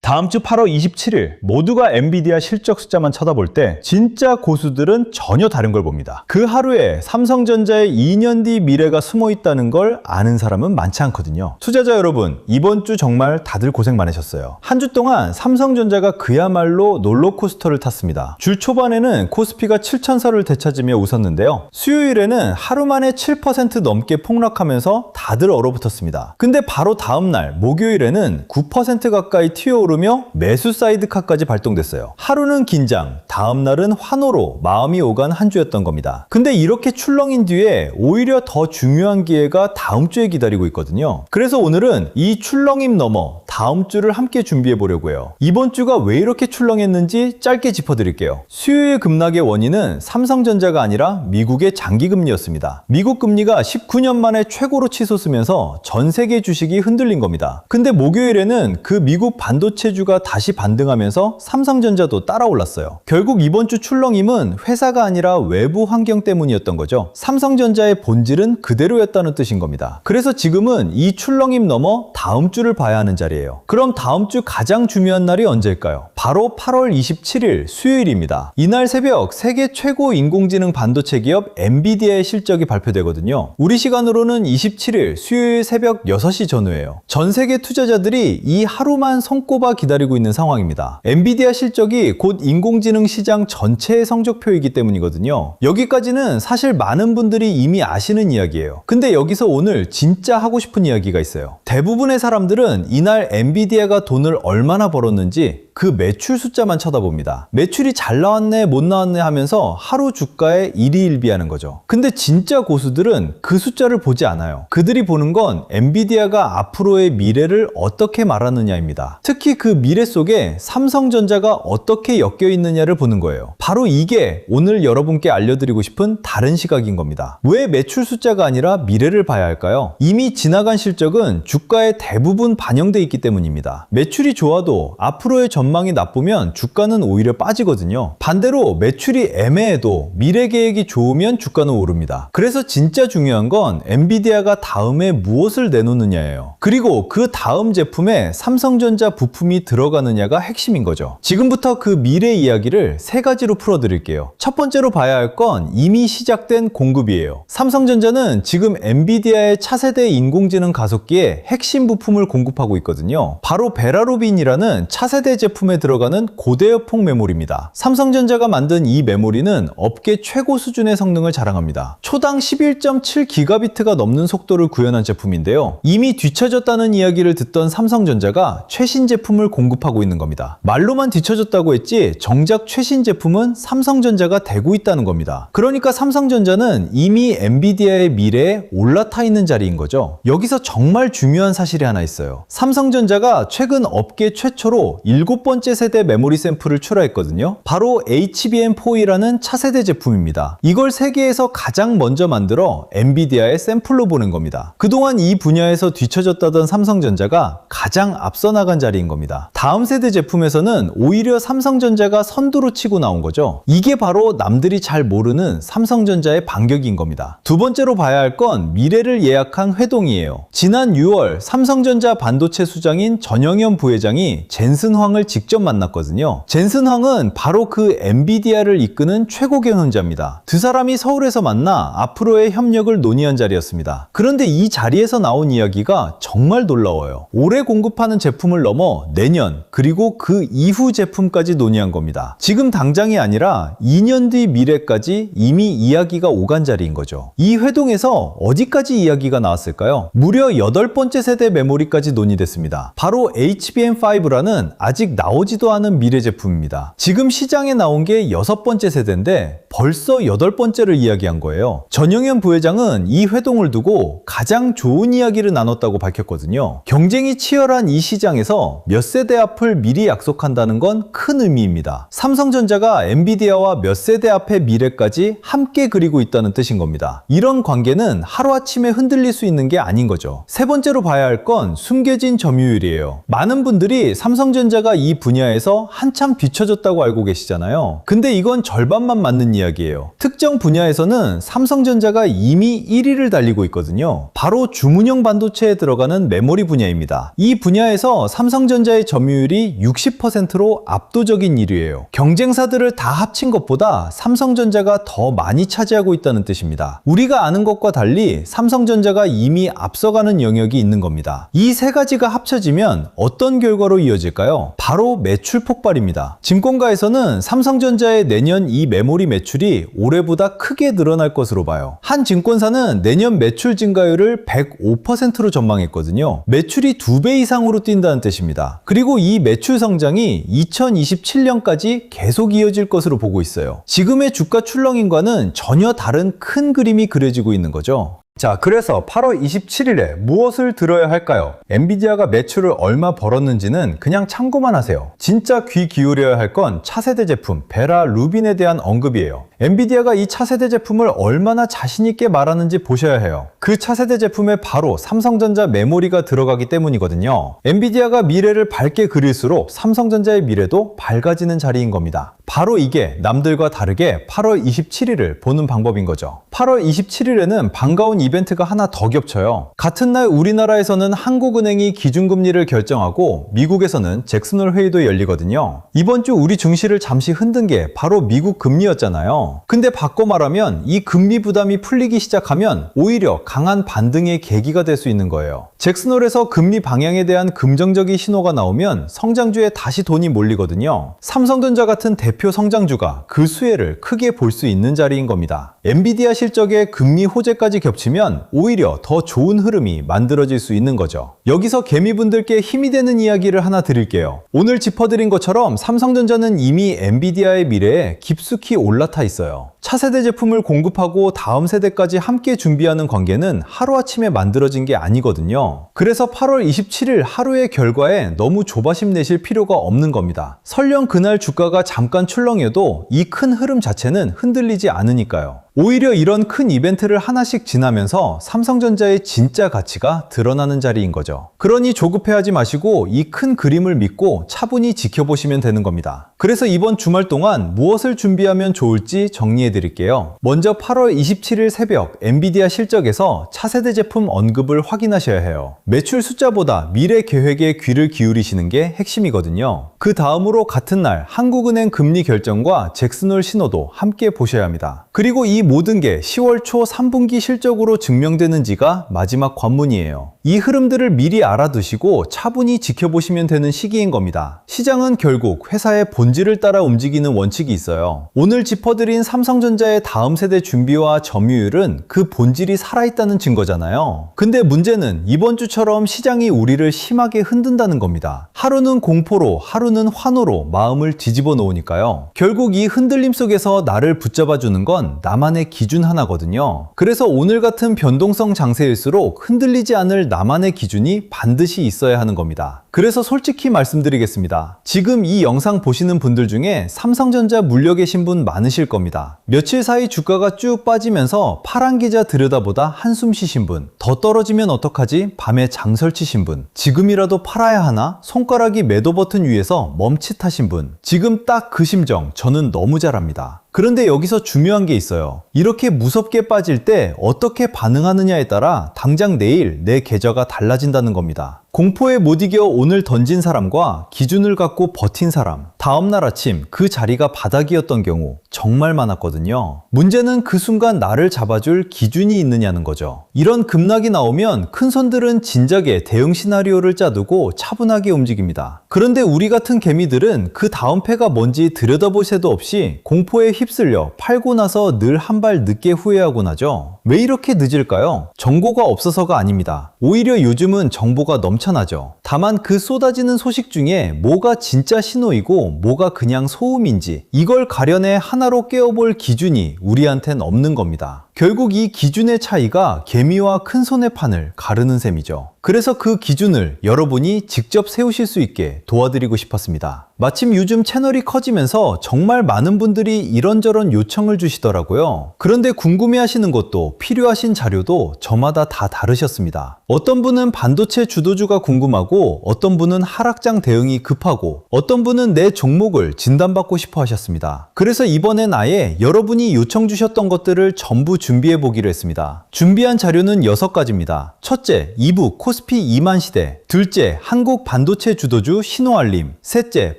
다음 주 8월 27일 모두가 엔비디아 실적 숫자만 쳐다볼 때 진짜 고수들은 전혀 다른 걸 봅니다. 그 하루에 삼성전자의 2년 뒤 미래가 숨어 있다는 걸 아는 사람은 많지 않거든요. 투자자 여러분, 이번 주 정말 다들 고생 많으셨어요. 한 주 동안 삼성전자가 그야말로 롤러코스터를 탔습니다. 줄 초반에는 코스피가 7,000선을 되찾으며 웃었는데요. 수요일에는 하루 만에 7% 넘게 폭락하면서 다들 얼어붙었습니다. 근데 바로 다음날 목요일에는 9% 가까이 튀어오르며 매수 사이드카까지 발동됐어요. 하루는 긴장, 다음날은 환호로 마음이 오간 한 주였던 겁니다. 근데 이렇게 출렁인 뒤에 오히려 더 중요한 기회가 다음 주에 기다리고 있거든요. 그래서 오늘은 이 출렁임 넘어 다음 주를 함께 준비해 보려고요. 이번 주가 왜 이렇게 출렁했는지 짧게 짚어드릴게요. 수요일 급락의 원인은 삼성전자가 아니라 미국의 장기금리였습니다. 미국 금리가 19년 만에 최고로 치솟으면서 전 세계 주식이 흔들린 겁니다. 근데 목요일에는 그 미국 반도체주가 다시 반등하면서 삼성전자도 따라 올랐어요. 결국 이번 주 출렁임은 회사가 아니라 외부 환경 때문이었던 거죠. 삼성전자의 본질은 그대로였다는 뜻인 겁니다. 그래서 지금은 이 출렁임 넘어 다음 주를 봐야 하는 자리예요. 그럼 다음 주 가장 중요한 날이 언제일까요? 바로 8월 27일 수요일입니다. 이날 새벽 세계 최고 인공지능 반도체 기업 엔비디아의 실적이 발표되거든요. 우리 시간으로는 27일 수요일 새벽 6시 전후예요. 전 세계 투자자들이 이 하루만 손꼽아 기다리고 있는 상황입니다. 엔비디아 실적이 곧 인공지능 시장 전체의 성적표이기 때문이거든요. 여기까지는 사실 많은 분들이 이미 아시는 이야기예요. 근데 여기서 오늘 진짜 하고 싶은 이야기가 있어요. 대부분의 사람들은 이날 엔비디아가 돈을 얼마나 벌었는지 그 매출 숫자만 쳐다봅니다. 매출이 잘 나왔네 못 나왔네 하면서 하루 주가에 일희일비하는 거죠. 근데 진짜 고수들은 그 숫자를 보지 않아요. 그들이 보는 건 엔비디아가 앞으로의 미래를 어떻게 말하느냐입니다. 특히 그 미래 속에 삼성전자가 어떻게 엮여 있느냐를 보는 거예요. 바로 이게 오늘 여러분께 알려드리고 싶은 다른 시각인 겁니다. 왜 매출 숫자가 아니라 미래를 봐야 할까요? 이미 지나간 실적은 주가에 대부분 반영돼 있기 때문입니다. 매출이 좋아도 앞으로의 전망이 나쁘면 주가는 오히려 빠지거든요. 반대로 매출이 애매해도 미래 계획이 좋으면 주가는 오릅니다. 그래서 진짜 중요한 건 엔비디아가 다음에 무엇을 내놓느냐예요. 그리고 그 다음 제품에 삼성전자 부품이 들어가느냐가 핵심인 거죠. 지금부터 그 미래 이야기를 세 가지로 풀어드릴게요. 첫 번째로 봐야 할 건 이미 시작된 공급이에요. 삼성전자는 지금 엔비디아의 차세대 인공지능 가속기에 핵심 부품을 공급하고 있거든요. 바로 베라루빈이라는 차세대 제품에 들어가는 고대역폭 메모리입니다. 삼성전자가 만든 이 메모리는 업계 최고 수준의 성능을 자랑합니다. 초당 11.7기가비트가 넘는 속도를 구현한 제품인데요. 이미 뒤처졌다는 이야기를 듣던 삼성전자가 최신 제품을 공급하고 있는 겁니다. 말로만 뒤처졌다고 했지 정작 최신 제품은 삼성전자가 대고 있다는 겁니다. 그러니까 삼성전자는 이미 엔비디아의 미래에 올라타 있는 자리인 거죠. 여기서 정말 중요한 사실이 하나 있어요. 삼성전자가 최근 업계 최초로 7번째 세대 메모리 샘플을 출하했거든요. 바로 HBM4E라는 차세대 제품입니다. 이걸 세계에서 가장 먼저 만들어 엔비디아의 샘플로 보낸 겁니다. 그동안 이 분야에서 뒤처졌다던 삼성전자가 가장 앞서 나간 자리인 겁니다. 다음 세대 제품에서는 오히려 삼성전자가 선두로 치고 나온 거죠. 이게 바로 남들이 잘 모르는 삼성전자의 반격인 겁니다. 두 번째로 봐야 할 건 미래를 예약한 회동이에요. 지난 6월 삼성전자 반도체 수장인 전영현 부회장이 젠슨 황을 직접 만났거든요. 젠슨 황은 바로 그 엔비디아를 이끄는 최고 경영자입니다. 두 사람이 서울에서 만나 앞으로의 협력을 논의한 자리였습니다. 그런데 이 자리에서 나온 이야기가 정말 놀라워요. 올해 공급하는 제품을 넘어 내년 그리고 그 이후 제품까지 논의한 겁니다. 지금 당장이 아니라 2년 뒤 미래까지 이미 이야기가 오간 자리인 거죠. 이 회동에서 어디까지 이야기가 나왔을까요? 무려 8번째 세대 메모리까지 논의됐습니다. 바로 HBM5라는 아직 나오지도 않은 미래 제품입니다. 지금 시장에 나온 게 6번째 세대인데 벌써 8번째를 이야기한 거예요. 전영현 부회장은 이 회동을 두고 가장 좋은 이야기를 나눴다고 밝혔거든요. 경쟁이 치열한 이 시장에서 몇 세대 앞을 미리 약속한다는 건 큰 의미입니다. 삼성전자가 엔비디아와 몇 세대 앞의 미래까지 함께 그리고 있다는 뜻인 겁니다. 이런 관계는 하루아침에 흔들릴 수 있는 게 아닌 거죠. 세 번째로 봐야 할 건 숨겨진 점유율이에요. 많은 분들이 삼성전자가 이 분야에서 한참 뒤처졌다고 알고 계시잖아요. 근데 이건 절반만 맞는 이야기예요. 특정 분야에서는 삼성전자가 이미 1위를 달리고 있거든요. 바로 주문형 반도체에 들어가는 메모리 분야입니다. 이 분야에서 삼성전자의 삼성전자의 점유율이 60%로 압도적인 1위예요. 경쟁사들을 다 합친 것보다 삼성전자가 더 많이 차지하고 있다는 뜻입니다. 우리가 아는 것과 달리 삼성전자가 이미 앞서가는 영역이 있는 겁니다. 이 세 가지가 합쳐지면 어떤 결과로 이어질까요? 바로 매출 폭발입니다. 증권가에서는 삼성전자의 내년 이 메모리 매출이 올해보다 크게 늘어날 것으로 봐요. 한 증권사는 내년 매출 증가율을 105%로 전망했거든요. 매출이 2배 이상으로 뛴다는 뜻입니다. 그리고 이 매출 성장이 2027년까지 계속 이어질 것으로 보고 있어요. 지금의 주가 출렁임과는 전혀 다른 큰 그림이 그려지고 있는 거죠. 자, 그래서 8월 27일에 무엇을 들어야 할까요? 엔비디아가 매출을 얼마 벌었는지는 그냥 참고만 하세요. 진짜 귀 기울여야 할 건 차세대 제품 베라 루빈에 대한 언급이에요. 엔비디아가 이 차세대 제품을 얼마나 자신있게 말하는지 보셔야 해요. 그 차세대 제품에 바로 삼성전자 메모리가 들어가기 때문이거든요. 엔비디아가 미래를 밝게 그릴수록 삼성전자의 미래도 밝아지는 자리인 겁니다. 바로 이게 남들과 다르게 8월 27일을 보는 방법인 거죠. 8월 27일에는 반가운 이벤트가 하나 더 겹쳐요. 같은 날 우리나라에서는 한국은행이 기준금리를 결정하고 미국에서는 잭슨홀 회의도 열리거든요. 이번 주 우리 증시를 잠시 흔든 게 바로 미국 금리였잖아요. 근데 바꿔 말하면 이 금리 부담이 풀리기 시작하면 오히려 강한 반등의 계기가 될 수 있는 거예요. 잭슨홀에서 금리 방향에 대한 긍정적인 신호가 나오면 성장주에 다시 돈이 몰리거든요. 삼성전자 같은 대표 성장주가 그 수혜를 크게 볼 수 있는 자리인 겁니다. 엔비디아 실적에 금리 호재까지 겹치면 오히려 더 좋은 흐름이 만들어질 수 있는 거죠. 여기서 개미분들께 힘이 되는 이야기를 하나 드릴게요. 오늘 짚어드린 것처럼 삼성전자는 이미 엔비디아의 미래에 깊숙이 올라타 있어요. 차세대 제품을 공급하고 다음 세대까지 함께 준비하는 관계는 하루아침에 만들어진 게 아니거든요. 그래서 8월 27일 하루의 결과에 너무 조바심 내실 필요가 없는 겁니다. 설령 그날 주가가 잠깐 출렁여도 이 큰 흐름 자체는 흔들리지 않으니까요. 오히려 이런 큰 이벤트를 하나씩 지나면서 삼성전자의 진짜 가치가 드러나는 자리인 거죠. 그러니 조급해하지 마시고 이 큰 그림을 믿고 차분히 지켜보시면 되는 겁니다. 그래서 이번 주말 동안 무엇을 준비하면 좋을지 정리해 드릴게요. 먼저 8월 27일 새벽 엔비디아 실적에서 차세대 제품 언급을 확인하셔야 해요. 매출 숫자보다 미래 계획에 귀를 기울이시는 게 핵심이거든요. 그 다음으로 같은 날 한국은행 금리 결정과 잭슨홀 신호도 함께 보셔야 합니다. 그리고 이 모든 게 10월 초 3분기 실적으로 증명되는지가 마지막 관문이에요. 이 흐름들을 미리 알아두시고 차분히 지켜보시면 되는 시기인 겁니다. 시장은 결국 회사의 본질을 따라 움직이는 원칙이 있어요. 오늘 짚어드린 삼성전자의 다음 세대 준비와 점유율은 그 본질이 살아있다는 증거잖아요. 근데 문제는 이번 주처럼 시장이 우리를 심하게 흔든다는 겁니다. 하루는 공포로 하루는 환호로 마음을 뒤집어 놓으니까요. 결국 이 흔들림 속에서 나를 붙잡아주는 건 나만의 기준 하나거든요. 그래서 오늘 같은 변동성 장세일수록 흔들리지 않을 나만의 기준이 반드시 있어야 하는 겁니다. 그래서 솔직히 말씀드리겠습니다. 지금 이 영상 보시는 분들 중에 삼성전자 물려 계신 분 많으실 겁니다. 며칠 사이 주가가 쭉 빠지면서 파란 기자 들여다보다 한숨 쉬신 분, 더 떨어지면 어떡하지? 밤에 장 설치신 분, 지금이라도 팔아야 하나? 손가락이 매도 버튼 위에서 멈칫하신 분, 지금 딱 그 심정 저는 너무 잘 압니다. 그런데 여기서 중요한 게 있어요. 이렇게 무섭게 빠질 때 어떻게 반응하느냐에 따라 당장 내일 내 계좌가 달라진다는 겁니다. 공포에 못 이겨 오늘 던진 사람과 기준을 갖고 버틴 사람, 다음날 아침 그 자리가 바닥이었던 경우 정말 많았거든요. 문제는 그 순간 나를 잡아줄 기준이 있느냐는 거죠. 이런 급락이 나오면 큰 손들은 진작에 대응 시나리오를 짜두고 차분하게 움직입니다. 그런데 우리 같은 개미들은 그 다음 패가 뭔지 들여다볼 새도 없이 공포에 휩쓸려 팔고 나서 늘 한 발 늦게 후회하곤 하죠. 왜 이렇게 늦을까요? 정보가 없어서가 아닙니다. 오히려 요즘은 정보가 넘쳐나죠. 다만 그 쏟아지는 소식 중에 뭐가 진짜 신호이고 뭐가 그냥 소음인지 이걸 가려내 하나로 깨어볼 기준이 우리한텐 없는 겁니다. 결국 이 기준의 차이가 개미와 큰손의 판을 가르는 셈이죠. 그래서 그 기준을 여러분이 직접 세우실 수 있게 도와드리고 싶었습니다. 마침 요즘 채널이 커지면서 정말 많은 분들이 이런저런 요청을 주시더라고요. 그런데 궁금해하시는 것도 필요하신 자료도 저마다 다 다르셨습니다. 어떤 분은 반도체 주도주가 궁금하고 어떤 분은 하락장 대응이 급하고 어떤 분은 내 종목을 진단받고 싶어 하셨습니다. 그래서 이번엔 아예 여러분이 요청 주셨던 것들을 전부 준비해 보기로 했습니다. 준비한 자료는 6가지입니다. 첫째, 2부 코스피 2만 시대. 둘째, 한국 반도체 주도주 신호알림. 셋째,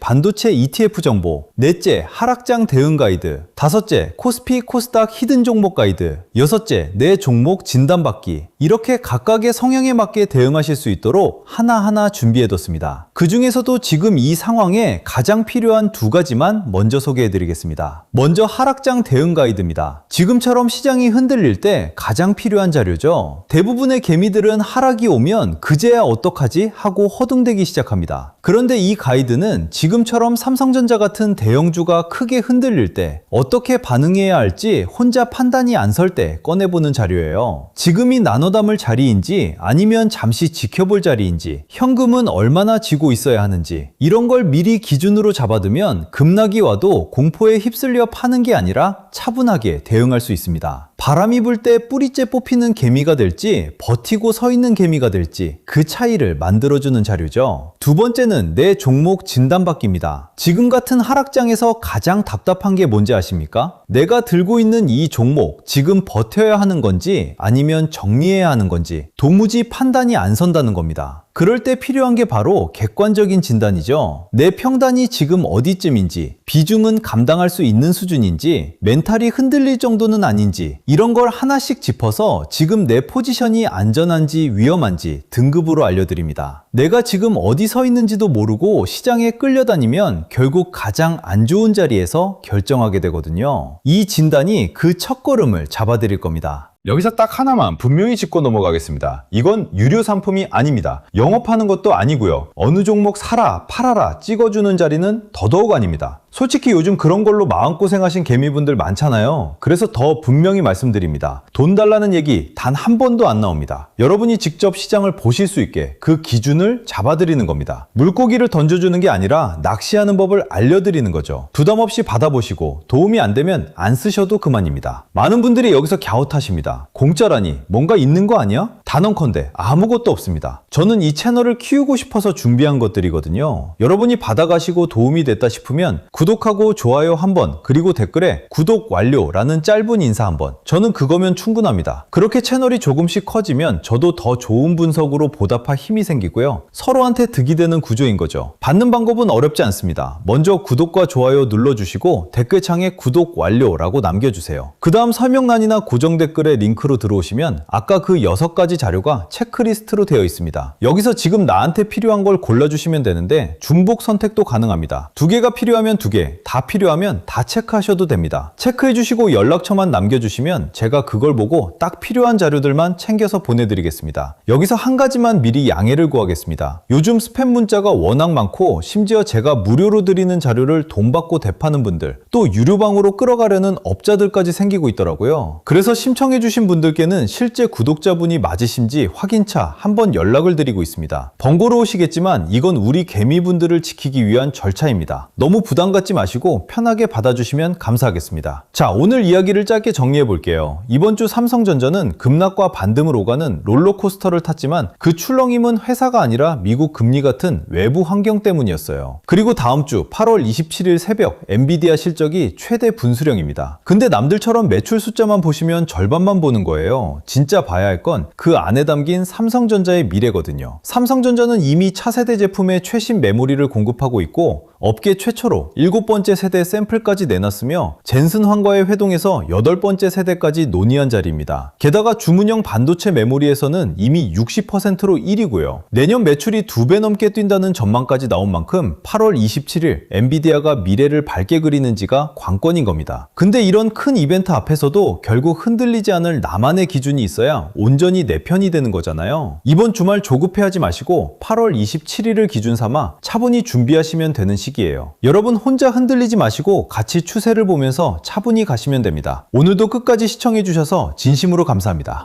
반도체 ETF 정보. 넷째, 하락장 대응 가이드. 다섯째, 코스피 코스닥 히든 종목 가이드. 여섯째, 내 종목 진단받기. 이렇게 각각의 성향에 맞게 대응하실 수 있도록 하나하나 준비해뒀습니다. 그 중에서도 지금 이 상황에 가장 필요한 2가지만 먼저 소개해드리겠습니다. 먼저 하락장 대응 가이드입니다. 지금처럼 시장이 흔들릴 때 가장 필요한 자료죠. 대부분의 개미들은 하락이 오면 그제야 어떡하지 하고 허둥대기 시작합니다. 그런데 이 가이드는 지금처럼 삼성전자 같은 대형주가 크게 흔들릴 때 어떻게 반응해야 할지 혼자 판단이 안 설 때 꺼내보는 자료예요. 지금이 나눠 담을 자리인지 아니면 잠시 지켜볼 자리인지, 현금은 얼마나 쥐고 있어야 하는지, 이런 걸 미리 기준으로 잡아두면 급락이 와도 공포에 휩쓸려 파는 게 아니라 차분하게 대응할 수 있습니다. 바람이 불 때 뿌리째 뽑히는 개미가 될지 버티고 서 있는 개미가 될지 그 차이를 만들어주는 자료죠. 두 번째는 내 종목 진단받기입니다. 지금 같은 하락장에서 가장 답답한 게 뭔지 아십니까? 내가 들고 있는 이 종목 지금 버텨야 하는 건지 아니면 정리해야 하는 건지 도무지 판단이 안 선다는 겁니다. 그럴 때 필요한 게 바로 객관적인 진단이죠. 내 평단이 지금 어디쯤인지, 비중은 감당할 수 있는 수준인지, 멘탈이 흔들릴 정도는 아닌지, 이런 걸 하나씩 짚어서 지금 내 포지션이 안전한지 위험한지 등급으로 알려드립니다. 내가 지금 어디 서 있는지도 모르고 시장에 끌려다니면 결국 가장 안 좋은 자리에서 결정하게 되거든요. 이 진단이 그 첫걸음을 잡아드릴 겁니다. 여기서 딱 하나만 분명히 짚고 넘어가겠습니다. 이건 유료 상품이 아닙니다. 영업하는 것도 아니고요. 어느 종목 사라, 팔아라 찍어주는 자리는 더더욱 아닙니다. 솔직히 요즘 그런 걸로 마음고생하신 개미분들 많잖아요. 그래서 더 분명히 말씀드립니다. 돈 달라는 얘기 단 한 번도 안 나옵니다. 여러분이 직접 시장을 보실 수 있게 그 기준을 잡아드리는 겁니다. 물고기를 던져주는 게 아니라 낚시하는 법을 알려드리는 거죠. 부담 없이 받아보시고 도움이 안 되면 안 쓰셔도 그만입니다. 많은 분들이 여기서 갸웃하십니다. 공짜라니 뭔가 있는 거 아니야? 단언컨대 아무것도 없습니다. 저는 이 채널을 키우고 싶어서 준비한 것들이거든요. 여러분이 받아가시고 도움이 됐다 싶으면 구독하고 좋아요 한번, 그리고 댓글에 구독 완료라는 짧은 인사 한번, 저는 그거면 충분합니다. 그렇게 채널이 조금씩 커지면 저도 더 좋은 분석으로 보답할 힘이 생기고요. 서로한테 득이 되는 구조인 거죠. 받는 방법은 어렵지 않습니다. 먼저 구독과 좋아요 눌러주시고 댓글창에 구독 완료라고 남겨주세요. 그 다음 설명란이나 고정 댓글에 링크로 들어오시면 아까 그 6가지 자료가 체크리스트로 되어 있습니다. 여기서 지금 나한테 필요한 걸 골라주시면 되는데 중복 선택도 가능합니다. 2개가 필요하면 2개, 다 필요하면 다 체크하셔도 됩니다. 체크해주시고 연락처만 남겨주시면 제가 그걸 보고 딱 필요한 자료들만 챙겨서 보내드리겠습니다. 여기서 한 가지만 미리 양해를 구하겠습니다. 요즘 스팸 문자가 워낙 많고 심지어 제가 무료로 드리는 자료를 돈 받고 대파는 분들, 또 유료방으로 끌어가려는 업자들까지 생기고 있더라고요. 그래서 신청해주신 분들께는 실제 구독자분이 맞으신지 확인차 한번 연락을 드리고 있습니다. 번거로우시겠지만 이건 우리 개미분들을 지키기 위한 절차입니다. 너무 부담 갖지 마시고 편하게 받아주시면 감사하겠습니다. 자, 오늘 이야기를 짧게 정리해 볼게요. 이번 주 삼성전자는 급락과 반등을 오가는 롤러코스터를 탔지만 그 출렁임은 회사가 아니라 미국 금리 같은 외부 환경 때문이었어요. 그리고 다음 주 8월 27일 새벽 엔비디아 실적이 최대 분수령입니다. 근데 남들처럼 매출 숫자만 보시면 절반만 보는 거예요. 진짜 봐야 할 건 그 안에 담긴 삼성전자의 미래거든요. 삼성전자는 이미 차세대 제품의 최신 메모리를 공급하고 있고 업계 최초로 7번째 세대 샘플까지 내놨으며 젠슨 황과의 회동에서 8번째 세대까지 논의한 자리입니다. 게다가 주문형 반도체 메모리에서는 이미 60%로 1위고요. 내년 매출이 2배 넘게 뛴다는 전망까지 나온 만큼 8월 27일 엔비디아가 미래를 밝게 그리는지가 관건인 겁니다. 근데 이런 큰 이벤트 앞에서도 결국 흔들리지 않을 나만의 기준이 있어야 온전히 내 편이 되는 거잖아요. 이번 주말 조급해하지 마시고 8월 27일을 기준 삼아 차분히 준비하시면 되는 시기예요. 여러분 혼자 흔들리지 마시고 같이 추세를 보면서 차분히 가시면 됩니다. 오늘도 끝까지 시청해주셔서 진심으로 감사합니다.